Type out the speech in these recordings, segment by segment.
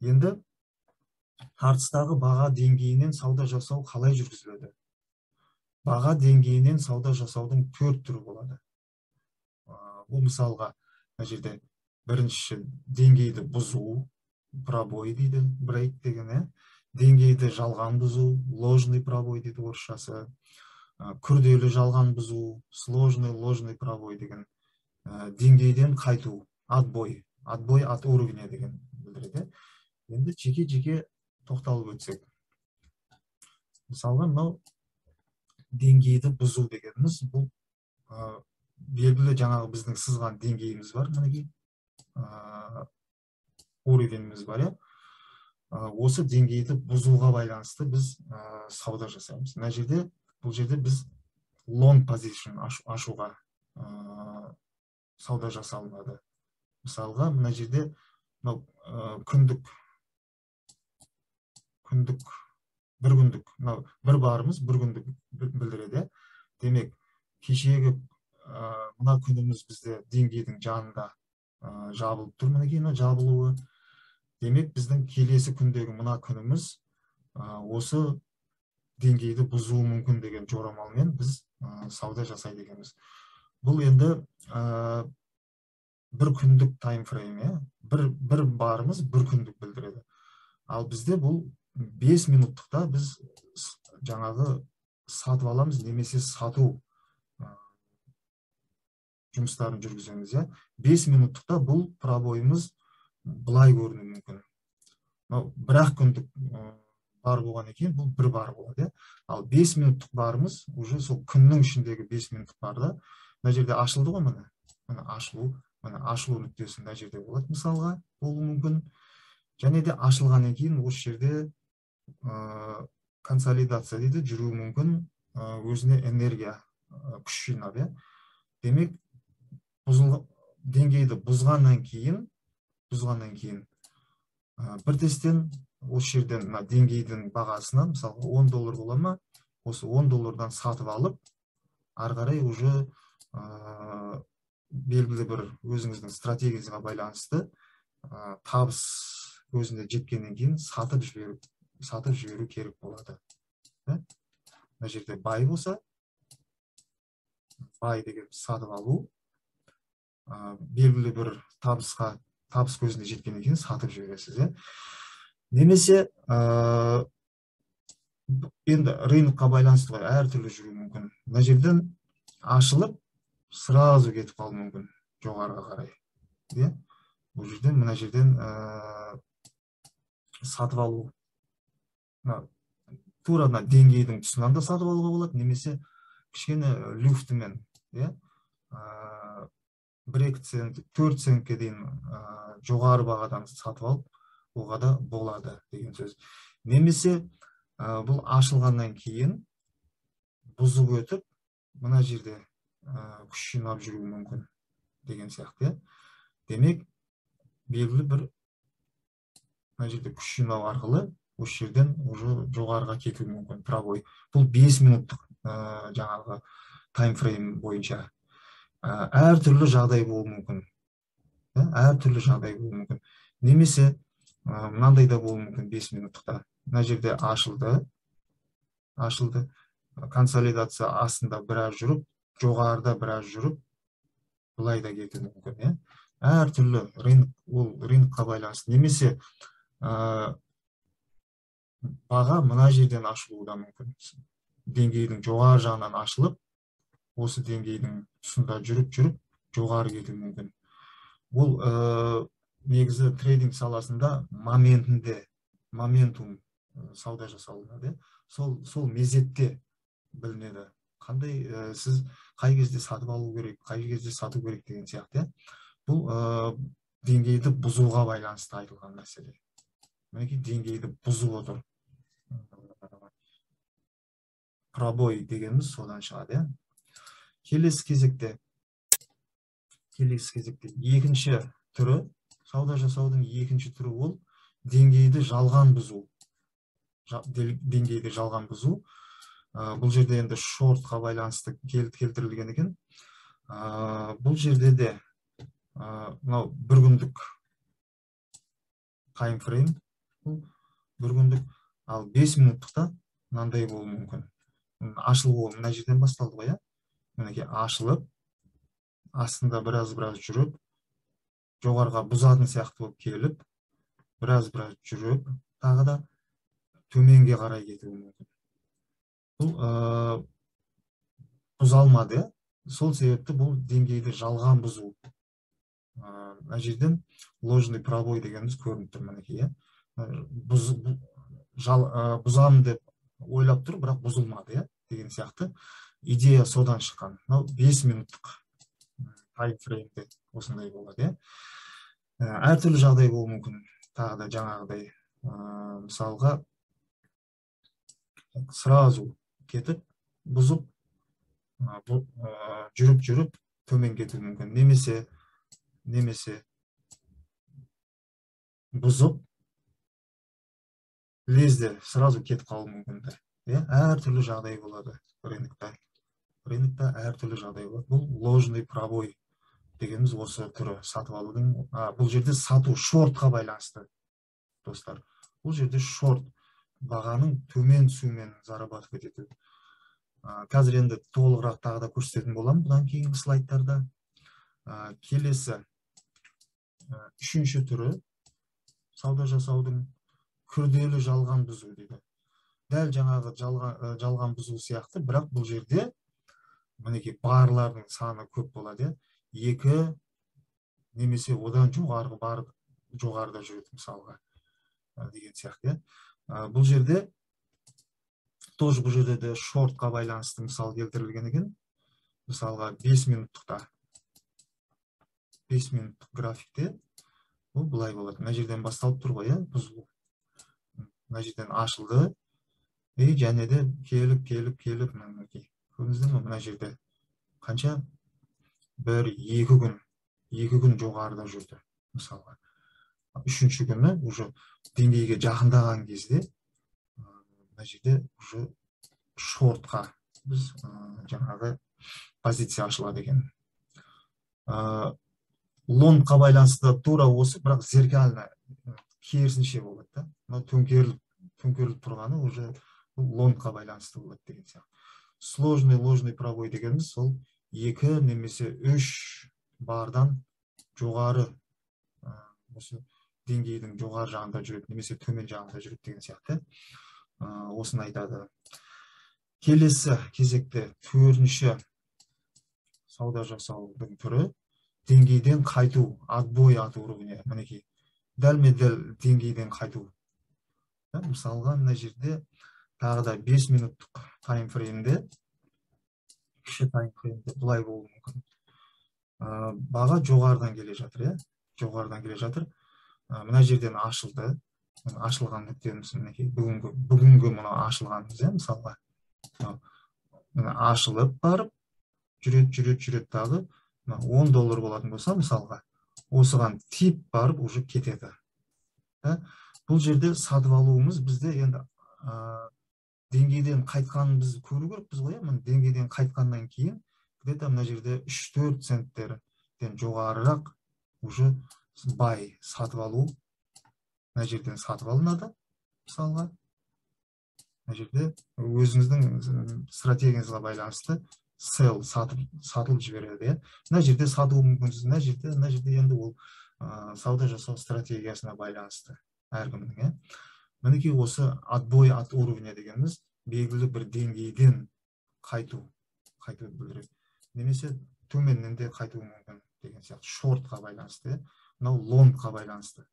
Енді тартыстағы баға деңгейінен сауда жасау қалай жүргізіледі? Баға деңгейінен сауда жасаудың 4 түрі болады. Бұл мысалға, мына жерде бірінші деңгейді бұзу, пробой дейді, брейк деген, деңгейді жалған бұзу, ложный пробой дейді орысшасы, күрделі жалған бұзу, сложный ложный пробой деген, деңгейден қайту, отбой от уровня деген білдіреді. Енді жеке тоқталып өтсек. Мысалға, мынау деңгейді бұзу дегеніміз, бұл белгілі жаңағы біздің сызған деңгейіміз бар, мінекей уровеніміз бар. Осы деңгейді бұзуға байланысты біз сауда жасаймыз. Мына жерде, бұл жерде біз long position ашуға сауда жасалынады. Мысалға, мына жерде күндік, бір күндік, бір барымыз бір күндік білдіреді. Демек, кешегі мына күніміз бізде деңгейдің жанында жабылып тұр, мінекей жабылуы. Демек, біздің келесі күндегі мына күніміз осы деңгейді бұзуы мүмкін деген жорамалмен біз сауда жасайды екенбіз. Бұл енді бір күндік таймфрейм, бір барымыз бір күндік білдіреді. Ал бізде бұл 5 минуттықта біз жаңағы сатып аламыз, немесе сату жұмыстарын жүргіземіз. 5 минуттықта бұл пробойымыз бұлай көрінуі мүмкін. Бірақ күндік бар болған екен, бұл бір бар болады. Ал 5 минуттық барымыз, уже сол күннің ішіндегі 5 минуттық барда, мына жерде ашылды ғой, мына ашылу нүктесі мына жерде болады, мысалға, болуы мүмкін. Және де ашылғаннан кейін осы жерде консолидация дейді, жүруі мүмкін, өзіне энергия, күш жинап. Демек, деңгейді бұзғаннан кейін бір тесттен осы жерден деңгейдің бағасынан, мысалы $10 бола ма, осы $10 сатып алып, ары қарай уже белгілі бір өзіңіздің стратегияға байланысты табыс көзіне жеткеннен кейін сатып жіберу керек болады. Мына жерде бай болса, бай деген сатып алу, белгілі бір табыс көзіне жеткеннен кейін сатып жібересіз. Немесе енді рынокқа байланысты әртүрлі жүру мүмкін. Мына жерден ашылып, сразу кетіп қалу мүмкін жоғарыға қарай. Бұл жерден, мына жерден сатып алу, тура деңгейдің тұсынан да сатып алуға болады, немесе кішкене люфтімен, 1-2 цент, 4 центке дейін жоғары бағадан сатып алып, оға да болады деген сөз. Немесе бұл ашылғаннан кейін бұзып өтіп, мына жерде күш жинап жүруі мүмкін деген сияқты. Демек, белгілі бір мына жерде күш жинау арқылы осы жерден жоғарыға кетуі мүмкін, пробой. Бұл 5 минуттық жаңағы таймфрейм бойынша әртүрлі жағдай болуы мүмкін. Немесе мынандай да болуы мүмкін 5 минуттықта. Мына жерде ашылды, консолидация астында біраз жүріп, жоғарыда біраз жүріп, бұлай да кетуі мүмкін. Әртүрлі рынокқа байланысты. Немесе баға мына жерден ашылуы да мүмкін. Деңгейдің жоғары жағынан ашылып, осы деңгейдің тұсында жүріп, жоғары кетуі мүмкін. Бұл негізі трейдинг саласында моментум сауда жасалынады. Сол мезетте білінеді. Қандай сіз қай кезде сатып алу керек, қай кезде сату керек деген сияқты. Бұл деңгейді бұзуға байланысты айтылған мәселе. Мінекей деңгейді бұзып отыр. Пробой дегеніміз содан шығады. Келесі кезекте екінші түрі, сауда жасаудың екінші түрі ол деңгейді жалған бұзу. Бұл жерде енді шортқа байланысты келтірілген екен. Бұл жерде де бір күндік таймфрейм бұл бір күндік. Ал 5 минуттықта мынандай болуы мүмкін. Ашылу мына жерден басталды ғой, иә. Мінекей ашылып, астында біраз жүріп, жоғарға бұзатын сияқты болып келіп, біраз жүріп, тағы да төменге қарай кетуі мүмкін. Бұл бұзалмады. Сол себепті бұл деңгейді жалған бұзу. Мына жерден ложный пробой дегеніміз көрініп тұр, мінекей, бұзамын деп ойлап тұр, бірақ бұзылмады, деген сияқты идея содан шыққан. 5 минуттық таймфреймде осындай болады. Әртүрлі жағдай болуы мүмкін. Тағы да жаңағыдай, мысалға, сразу кетіп, бұзып, жүріп төмен кетуі мүмкін. Немесе бұзып, лезде сразу кетіп қалуы мүмкін. Әртүрлі жағдай болады рынокта. Рынокта әртүрлі жағдай болады. Бұл ложный пробой дегеніміз осы түрі сатып алудың. Бұл жерде сату шортқа байланысты, достар. Бұл жерде шорт бағаның төмен түсуімен зарабатывать ету. Қазір енді толығырақ тағы да көрсететін боламын бұдан кейінгі слайдтарда. Келесі үшінші түрі сауда жасаудың күрделі жалған бұзу дейді. Дәл жаңағы жалған бұзу сияқты, бірақ бұл жерде мінекей барлардың саны көп болады. 2 немесе одан жоғарыда жүреді, мысалға, деген сияқты. Бұл жерде де шортқа байланысты мысал келтірілген екен. Мысалға 5 минуттық графикте бұл бұлай болады. Мына жерден басталып тұр ғой, бұзылу. Мына жерден ашылды. Және де келіп, көрдіңіздер ме, мына жерде қанша? 1-2 күн жоғарыда жүрді, мысалға. Үшінші күні уже деңгейге жақындаған кезде мына жерде уже шортқа біз жаңағы позиция ашылады екен. Лонгқа байланысты тура осы, бірақ зеркально керісінше болады. Төңкеріліп тұрғаны уже лонгқа байланысты болады деген сияқты. Сложный ложный пробой дегеніміз сол 2 немесе 3 бардан жоғары, осы деңгейдің жоғары жағында жүреді, немесе төмен жағында жүреді деген сияқты. Осыны айтады. Келесі кезекте 4-ші сауда жасаудың түрі деңгейден қайту, отбой от уровня. Мінекей, дәлме-дәл деңгейден қайту. Мысалға, мына жерде тағы да 5 минуттық таймфреймде, кіші таймфреймде бұлай болуы мүмкін. Баға жоғарыдан келе жатыр, жоғарыдан келе жатыр. Мына жерден ашылды. Ашылған нүктеміз, мінекей, бүгінгі мұна ашылғанымыз, мысалға. Ашылып барып, жүрет тағы, $10 болатын болса, мысалға, осыған тип барып, уже кетеді. Бұл жерде сатып алуымыз бізде енді деңгейден қайтқанын біз көру керекпіз ғой, деңгейден қайтқаннан кейін, где-то мына жерде 3-4 центтерден жоғарырақ уже бай сатып алу, мына жерден сатып алынады, мысалға. Мына жерде өзіңіздің стратегияңызға байланысты sell сатылып жібереді. Мына жерде сату мүмкінсіз, мына жерде енді ол сауда жасау стратегиясына байланысты әркімнің. Мінекей осы отбой от уровня дегеніміз белгілі бір деңгейден қайту білдіреді. Немесе төменнен де қайту мүмкін деген сияқты. Шортқа байланысты, мынау лонгқа байланысты,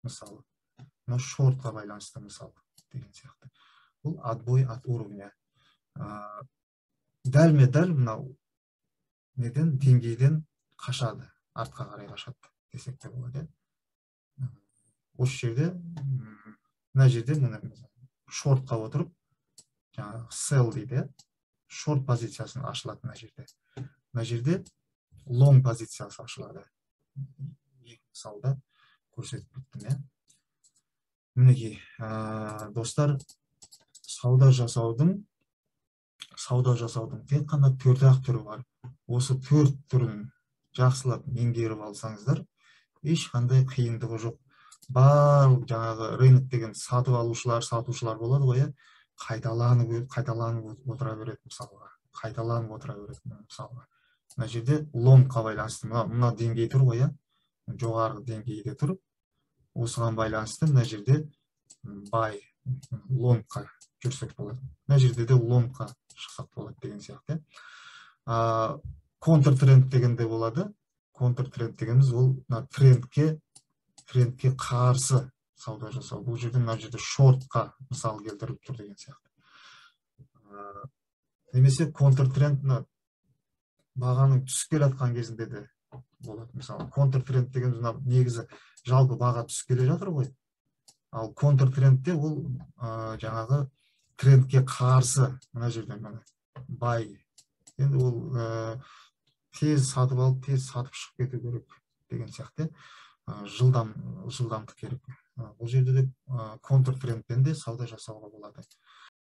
мысалы. Мынау шортқа байланысты, мысалы, деген сияқты. Бұл отбой от уровня. Дәлме-дәл мынау неден деңгейден қашады, артқа қарай қашады десек те болады. Осы жерде, мына жерде шортқа отырып, жаңағы sell дейді, шорт позициясын ашылады мына жерде. Мына жерде long позициясы ашылады. Мысалда көрсетіп кеттім. Мінекей, достар, сауда жасаудың тек қана 4-ақ түрі бар. Осы 4 түрін жақсылап меңгеріп алсаңыздар, ешқандай қиындығы жоқ. барлық жаңағы рынок деген сатып алушылар сатушылар болады ғой, иә, қайталанып отыра береді мысалға, қайталанып отыра береді мысалға. Мына жерде лонгқа байланысты мына деңгей тұр ғой, иә, жоғарғы деңгейде тұр. Осыған байланысты мына жерде бай лонгқа жүрсек болады. Мына жерде де лонгқа шықсақ болады деген сияқты. Контртренд деген де болады. Контртренд дегеніміз ол трендке қарсы сауда жасау. Бұл жерде мына жерде шортқа мысал келтіріп тұр деген сияқты. Немесе контртренд бағаның түсіп келе жатқан кезінде де болады. Мысалы контртренд дегеніміз негізі жалпы баға түсіп келе жатыр ғой. Ал контртрендте ол жаңағы трендке қарсы мына жерде бай. Енді ол тез сатып алып, тез сатып шығып кету керек деген сияқты. Жылдамдық керек. Бұл жерде де контртрендпен де сауда жасауға болады.